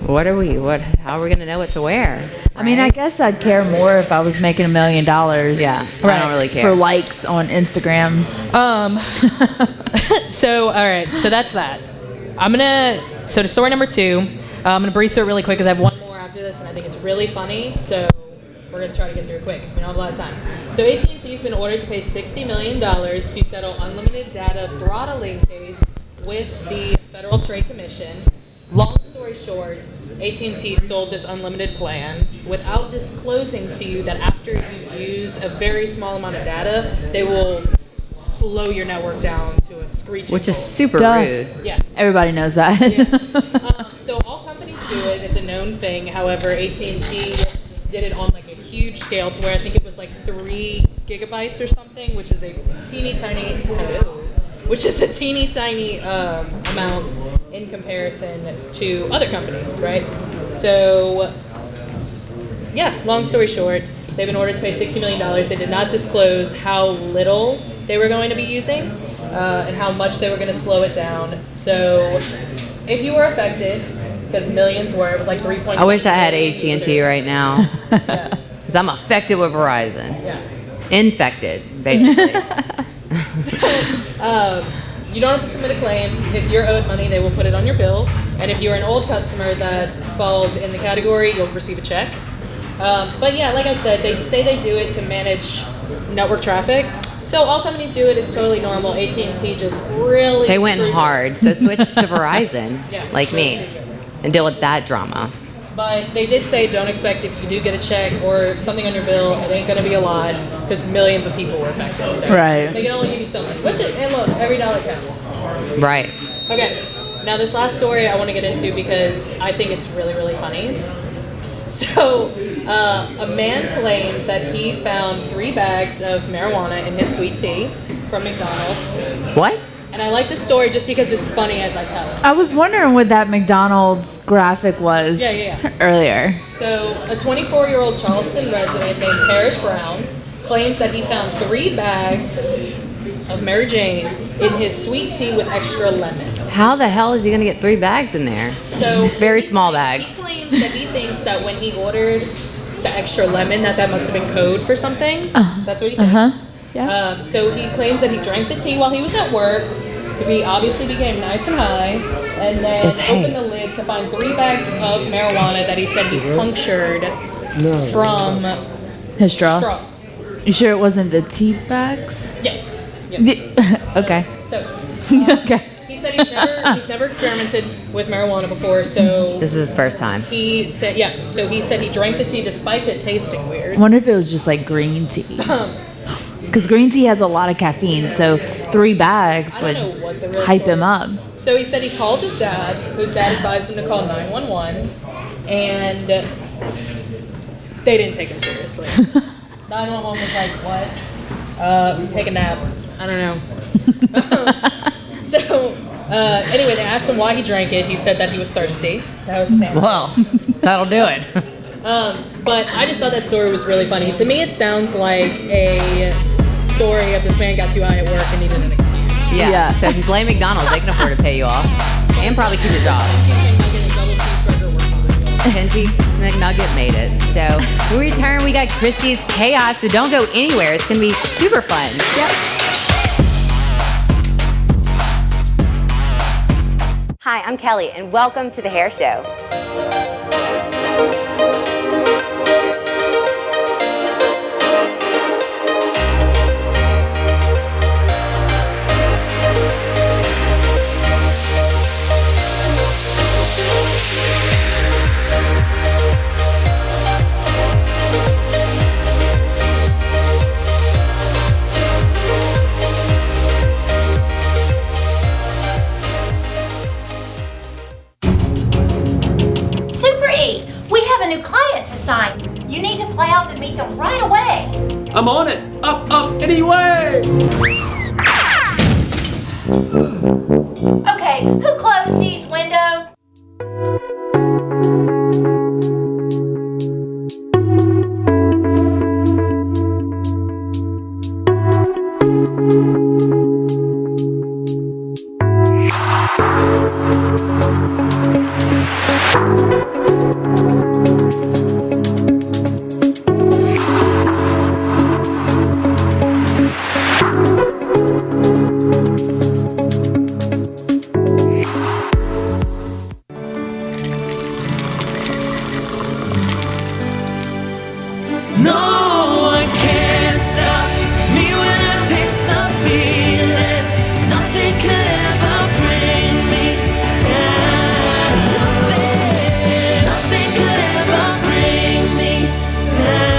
How are we gonna know what to wear? I mean, I guess I'd care more if I was making $1 million. Yeah, I don't really care. For likes on Instagram. So, all right. So that's that. So to story number 2, I'm going to breeze through it really quick because I have one more after this, and I think it's really funny. So we're going to try to get through it quick. We don't have a lot of time. So AT&T has been ordered to pay $60 million to settle unlimited data throttling case with the Federal Trade Commission. Long story short, AT&T sold this unlimited plan without disclosing to you that after you use a very small amount of data, they will slow your network down to a screeching Which is halt. super rude. Yeah. Everybody knows that. So all companies do it. It's a known thing. However, AT&T did it on like a huge scale to where I think it was like 3 gigabytes or something, which is a teeny tiny amount in comparison to other companies, right? So yeah, long story short, they've been ordered to pay $60 million. They did not disclose how little they were going to be using and how much they were going to slow it down. So if you were affected, because millions were, it was like 3.6 I wish I had million AT&T users. right now. Because I'm affected with Verizon. Yeah. Infected, basically. You don't have to submit a claim. If you're owed money, they will put it on your bill. And if you're an old customer that falls in the category, you'll receive a check. But yeah, like I said, they say they do it to manage network traffic. So all companies do it. It's totally normal. AT&T just really... They went hard, so switch to Verizon, Yeah. like me, and deal with that drama. But they did say don't expect if you do get a check or something on your bill, it ain't going to be a lot because millions of people were affected. So Right. They can only give you so much. And look, every dollar counts. Right. Okay, now this last story I want to get into because I think it's really, really funny. So, a man claimed that he found 3 bags of marijuana in his sweet tea from McDonald's. What? And I like this story just because it's funny as I tell it. I was wondering what that McDonald's graphic was earlier. So, a 24-year-old Charleston resident named Parrish Brown claims that he found 3 bags of Mary Jane in his sweet tea with extra lemon. How the hell is he going to get 3 bags in there? So It's very small He bags. claims that he thinks that when he ordered the extra lemon, that must have been code for something. That's what he thinks. Yeah. So he claims that he drank the tea while he was at work. He obviously became nice and high, and then opened the lid to find 3 bags of marijuana that he said he punctured from His straw. straw. You sure it wasn't the tea bags? Yeah. Okay. So Okay. he said he's never experimented with marijuana before, so This is his first time. he said So he said he drank the tea despite it tasting weird. I wonder if it was just like green tea. Because green tea has a lot of caffeine, so 3 bags I would don't know what the real hype story him up. So he said he called his dad, whose dad advised him to call 911, and they didn't take him seriously. 911 was like, what? Take a nap. I don't know. Anyway, they asked him why he drank it. He said that he was thirsty. That was his answer. Well, that'll do it. But I just thought that story was really funny. To me, it sounds like a story of this man got too high at work and needed an excuse. Yeah. So if you blame McDonald's, they can afford to pay you off and probably keep your job. 10G. McNugget made it. So when we return, we got Christy's Chaos, so don't go anywhere. It's going to be super fun. Yep. Hi, I'm Kelly, and welcome to The Hair Show. Super E, we have a new client to sign. You need to fly out to meet them right away. I'm on it. Up, anyway. Okay, who closed these windows? No one can stop me when I taste the feeling. Nothing could ever bring me down. Nothing could ever bring me down.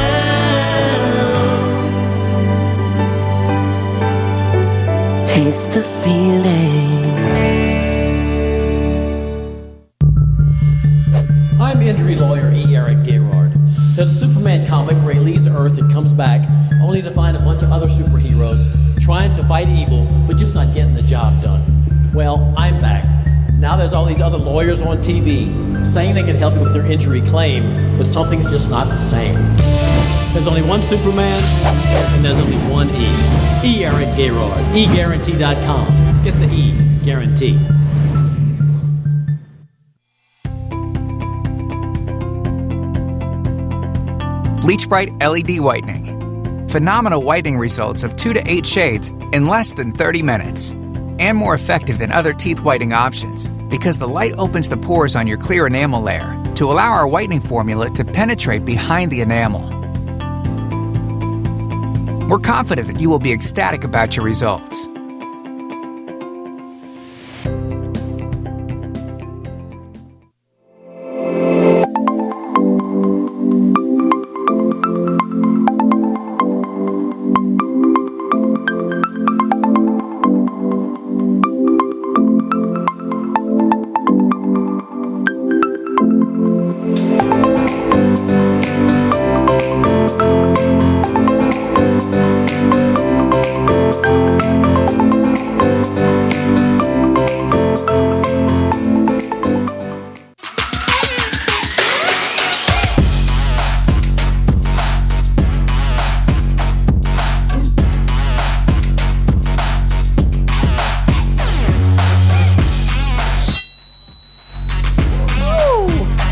Taste the feeling. I'm injury lawyer E. Eric Gerard. There's a Superman comic where he leaves Earth and comes back only to find a bunch of other superheroes trying to fight evil but just not getting the job done. Well, I'm back. Now there's all these other lawyers on TV saying they can help you with their injury claim, but something's just not the same. There's only one Superman and there's only one E. E. Eric Gerard. eGuarantee.com. Get the E. Guarantee. Bleach Bright LED Whitening. Phenomenal whitening results of 2 to 8 shades in less than 30 minutes. And more effective than other teeth whitening options because the light opens the pores on your clear enamel layer to allow our whitening formula to penetrate behind the enamel. We're confident that you will be ecstatic about your results.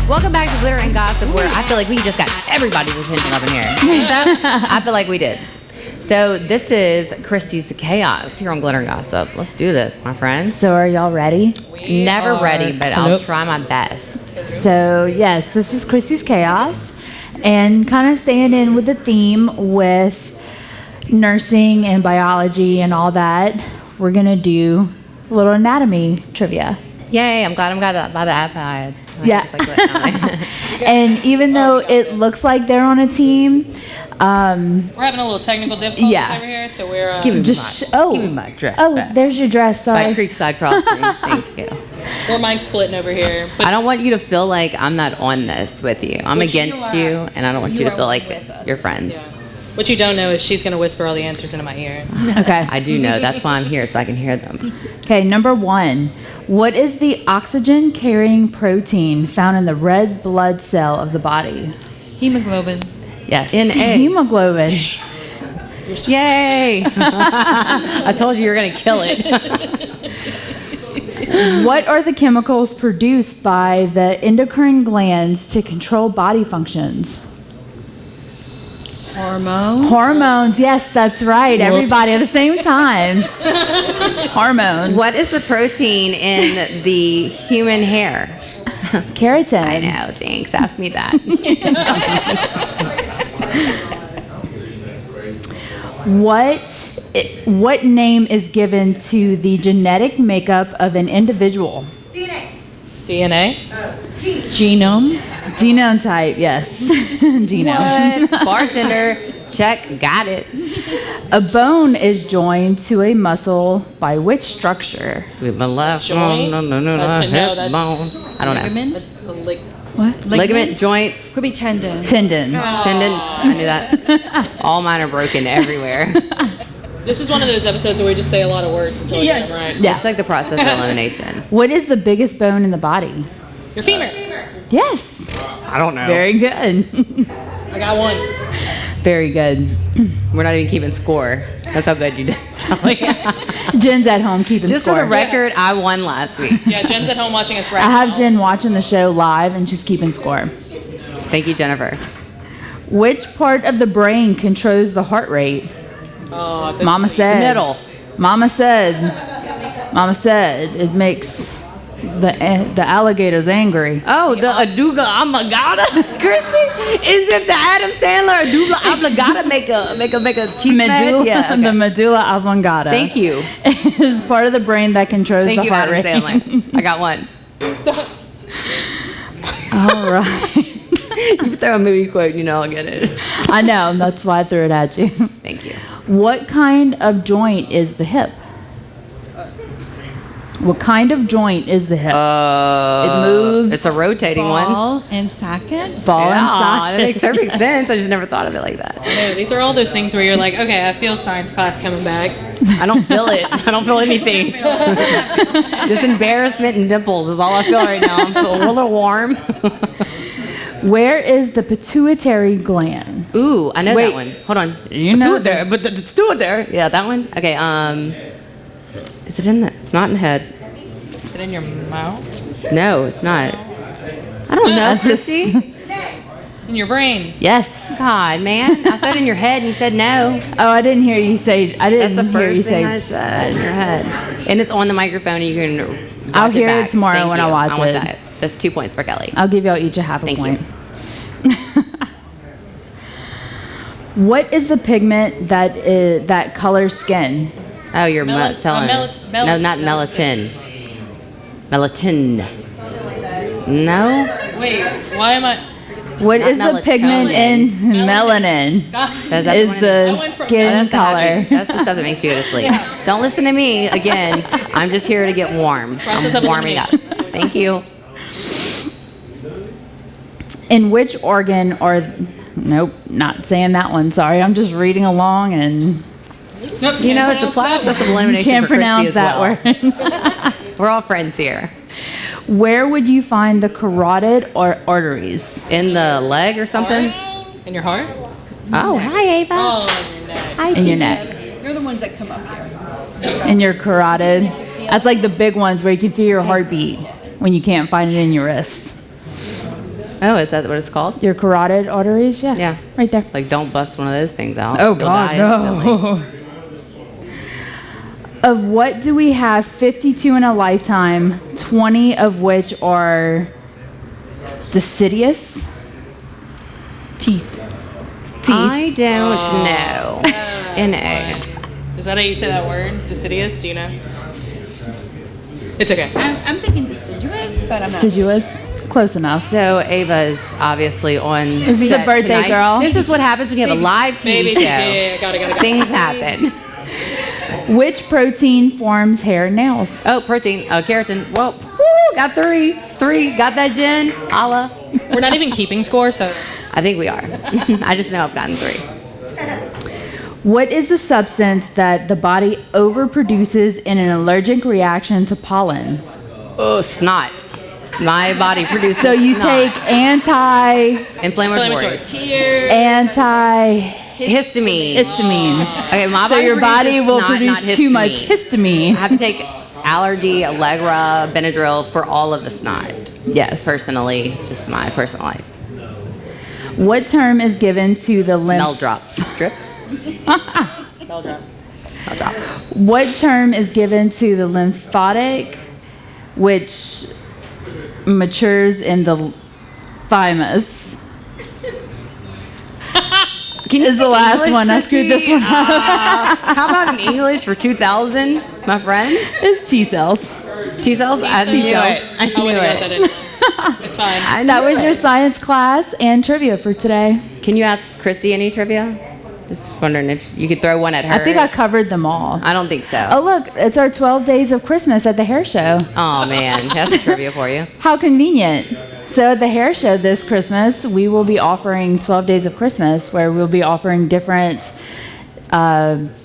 Welcome back to Glitter and Gossip, where I feel like we just got everybody's attention up in here. I feel like we did. So this is Christy's Chaos here on Glitter and Gossip. Let's do this, my friends. So are y'all ready? Never ready, but I'll try my best. So yes, this is Christy's Chaos, and kind of staying in with the theme with nursing and biology and all that, we're gonna do a little anatomy trivia. Yay, I'm glad I'm got by the iPad. Yeah. And even though it looks like they're on a team, we're having a little technical difficulties Yeah. over here, so we're Give me just my, give me my dress oh, back. there's your dress. By Sorry. Creekside Crossing. Thank you. we're mic splitting over here. But I don't want you to feel like I'm not on this with you. I'm Which you against are. you, and I don't want you to are feel like with us. you're friends. Yeah. What you don't know is she's gonna whisper all the answers into my ear. Okay. I do know. That's why I'm here, so I can hear them. Okay, number 1. What is the oxygen carrying protein found in the red blood cell of the body? Hemoglobin. Yes. NA. Hemoglobin. Yay! I told you were going to kill it. What are the chemicals produced by the endocrine glands to control body functions? Hormones. Hormones. Yes, that's right. Whoops. Everybody at the same time. Hormones. What is the protein in the human hair? Keratin. I know, thanks. Ask me that. What name is given to the genetic makeup of an individual? DNA? Genome. Genome type, yes. Genome. What? Bartender, check, got it. A bone is joined to a muscle by which structure? With my left Joint? bone, no, To know hip that- bone. I don't know. Ligament. What? Ligament, joints, Could be tendon. Tendon. tendon. I knew that. All mine are broken everywhere. This is one of those episodes where we just say a lot of words until we get them right. Yeah. It's like the process of elimination. What is the biggest bone in the body? Your femur. Yes. I don't know. Very good. I got one. Very good. We're not even keeping score. That's how good you did. Jen's at home keeping Just score. for the record, I won last week. Yeah, Jen's at home watching us right I have now. Jen watching the show live and she's keeping score. Thank you, Jennifer. Which part of the brain controls the heart rate? Oh, this Mama is said. Middle. Mama said it makes the alligators angry. Oh, the Aduga Amagata, Christy. Is it the Adam Sandler Aduga Oblongata make a teeth Medulla, med? Yeah, The okay. medulla oblongata. Thank you. Is part of the brain that controls Thank the you, heart Adam rate. Sandler. I got one. All right. You throw a movie quote, you know I'll get it. I know. That's why I threw it at you. Thank you. What kind of joint is the hip? What kind of joint is the hip? It moves. It's a rotating one. Ball and socket. Ball and Yeah, socket. that makes perfect sense. I just never thought of it like that. No, these are all those things where you're like, okay, I feel science class coming back. I don't feel it. I don't feel anything. Just embarrassment and dimples is all I feel right now. I'm feeling a little warm. Where is the pituitary gland? Ooh, I know Wait. that one. Hold on. You know do it there, but do it there. Yeah, that one. Okay. Is it in the? It's not in the head. Is it in your mouth? No, it's not. I don't know, That's this- Christy. In your brain? Yes. God, man. I said in your head, and you said no. Oh, I didn't hear you say. I That's didn't the hear you first say. thing I said in your head, and it's on the microphone. And you can. I'll watch hear it back. tomorrow Thank when you. I watch want it. that. That's 2 points for Kelly. I'll give y'all each a half a Thank point. you. What is the pigment that colors skin? Oh, you're telling. No, not melatonin. melatonin. No. Wait, why am I? What Not is the pigment in melanin? That's Is one of the I went for- skin that's the color. that's the stuff that makes you go to sleep. Don't listen to me again. I'm just here to get warm. Process I'm of warming up. elimination. Thank you. In which organ or nope, not saying that one. Sorry, I'm just reading along and Nope, You know, can't it's a pronounce process that of elimination can't for Christy pronounce as that well. word. We're all friends here. Where would you find the carotid or arteries? In the leg or something? In your heart? Oh, hi, Ava. Oh, in your neck. Hi, In your Tina. neck. You're the ones that come up here. In your carotid. That's like the big ones where you can feel your heartbeat when you can't find it in your wrist. Oh, is that what it's called? Your carotid arteries? Yeah. Yeah. Right there. Like, don't bust one of those things out. Oh, You'll God, die instantly. no. Of what do we have 52 in a lifetime, 20 of which are deciduous? Teeth. I don't know. N-A. Is that how you say that word? Deciduous? Do you know? It's okay. I'm thinking deciduous, but I'm not. Deciduous. Close enough. So Ava's obviously on This is set a birthday tonight. girl. This is what happens when you have a live TV Baby, show. yeah, got it. Things happen. Which protein forms hair and nails? Oh, protein. Oh, keratin. Well, woo, got three. Got that, Jen? Allah. We're not even keeping score, so. I think we are. I just know I've gotten 3. What is the substance that the body overproduces in an allergic reaction to pollen? Oh, snot. My body produces So you snot. take Inflammatory. histamine. Okay, my So body your body produces will snot, not produce too much histamine. I histamine. have to take Allergy, Allegra, Benadryl for all of the snot. Yes. Personally, it's just my personal life. What term is given to the Mel drop. Drip? Mel drop. Mel drop. What term is given to the lymphatic, which matures in the thymus? Can you is the speak last English, one. I screwed this Christy? one up. How about in English for 2000, my friend? It's T cells. T cells? I knew it. I knew it. It's fine. That was your science class and trivia for today. Can you ask Christy any trivia? Just wondering if you could throw one at her. I think I covered them all. I don't think so. Oh, look, it's our 12 days of Christmas at the hair show. Oh, man. That's a trivia for you. How convenient. So at the hair show this Christmas, we will be offering 12 Days of Christmas, where we'll be offering different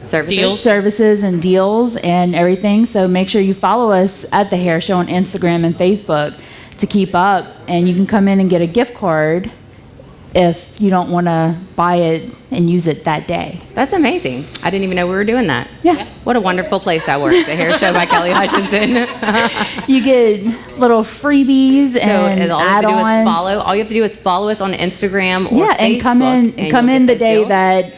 services and deals and everything. So make sure you follow us at the hair show on Instagram and Facebook to keep up. And you can come in and get a gift card if you don't want to buy it and use it that day. That's amazing. I didn't even know we were doing that. Yeah. What a wonderful place I work. The hair show by Kelly Hutchinson. You get little freebies and all you have to do is add-ons. follow. All you have to do is follow us on Instagram or Yeah, Facebook. and come you'll in get the those day deals. that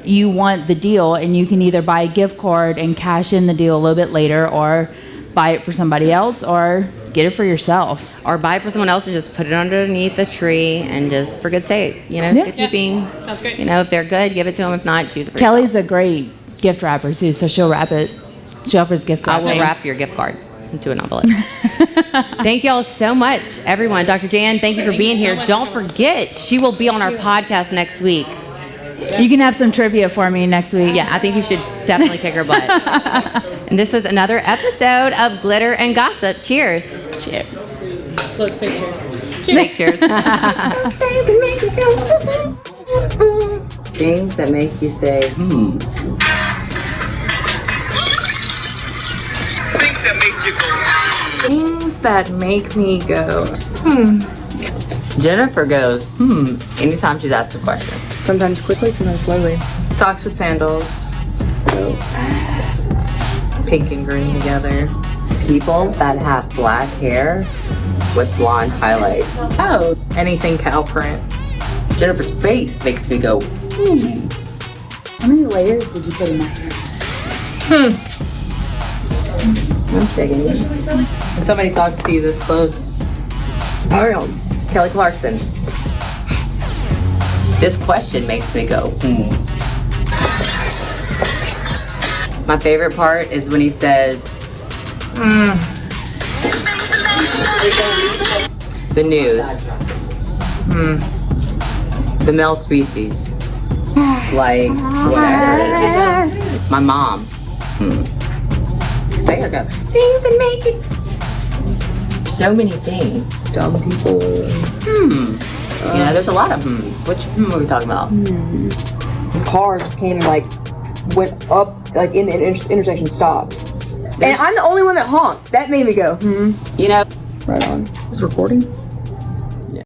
you want the deal, and you can either buy a gift card and cash in the deal a little bit later, or buy it for somebody else, or get it for yourself. Or buy it for someone else and just put it underneath the tree and just for good sake, good keeping. Sounds great. If they're good, give it to them. If not, choose it for Kelly's a great gift wrapper too, so she'll wrap it. She offers gift I wrapping. will wrap your gift card into an envelope. Thank you all so much, everyone. Dr. Jan, thank you for being here. Don't forget, she will be on our podcast next week. You can have some trivia for me next week. Yeah, I think you should definitely kick her butt. And this was another episode of Glitter and Gossip. Cheers. Cheers. Look, pictures. Cheers. Things that make you say, Things that make me go, Jennifer goes, anytime she's asked a question. Sometimes quickly, sometimes slowly. Socks with sandals. Pink and green together. People that have black hair with blonde highlights. Oh, anything cow print. Jennifer's face makes me go, How many layers did you put in my hair? I'm digging. When somebody talks to you this close. Kelly Clarkson. This question makes me go, My favorite part is when he says, The news. The male species. Like, whatever. My mom. Say her go. Things that make it. So many things. Dumb people. There's a lot of Which are we talking about? This car just came and went up in the intersection, stopped. And I'm the only one that honked. That made me go, You know. Right on. It's recording.